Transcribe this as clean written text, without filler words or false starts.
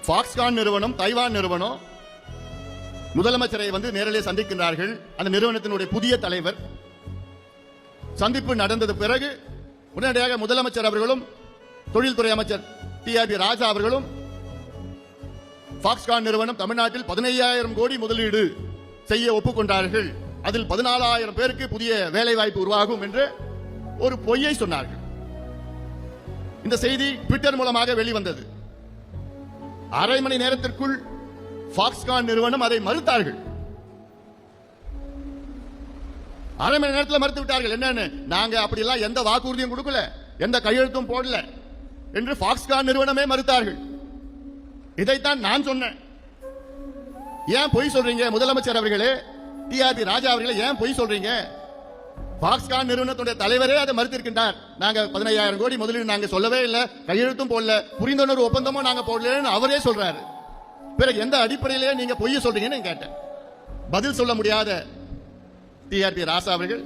Foxconn நிறுவனம், Taiwan நிறுவனம் முதலமைச்சரை நேரிலே சந்திக்கின்றார்கள். அந்த நிறுவனத்தினுடைய புதிய தலைவர் சந்திப்பு நடந்தது பிறகு உடனடியாக முதலமைச்சர் அவர்களும் தொழில்துறை அமைச்சர் TRP ராஜா அவர்களும் ஃபாக்ஸ்கான் நிறுவனம் தமிழ்நாட்டில் 15,000 கோடி முதலீடு செய்ய ஒப்புக்கொண்டார்கள், அதில் 14,000 பேருக்கு புதிய வேலை வாய்ப்பு உருவாகும் என்று ஒரு பொய்யை சொன்னார்கள். இந்த செய்தி ட்விட்டர் மூலமாக வெளிவந்தது. அரை மணி நேரத்திற்குள் ஃபாக்ஸ்கான் நிறுவனம் அதை மறுத்தார்கள். அரை மணி நேரத்தில் மறுத்து விட்டார்கள். என்னன்னு, நாங்க அப்படியெல்லாம் எந்த வாக்குறுதியும் கொடுக்கல, எந்த கையெழுத்தும் போடல என்று ஃபாக்ஸ்கான் நிறுவனமே மறுத்தார்கள். இதைத்தான் நான் சொன்னேன். ஏன் பொய் சொல்றீங்க முதலமைச்சர் அவர்களே, TRP ராஜா அவர்களே, ஏன் பொய் சொல்றீங்க? ஃபாக்ஸ்கான் நிறுவனத்துடைய தலைவரே அதை மறுத்திருக்கின்றார். நாங்க 15,000 கோடி முதலீடு நாங்க சொல்லவே இல்லை, கையெழுத்தும் போடல, புரிந்துணர்வு ஒப்பந்தமும் நாங்க போடலன்னு அவரே சொல்றாரு. பிறகு எந்த அடிப்படையிலே நீங்க பொய்ய சொல்றீங்கன்னு கேட்டேன். பதில் சொல்ல முடியாத TRP ராசா அவர்கள்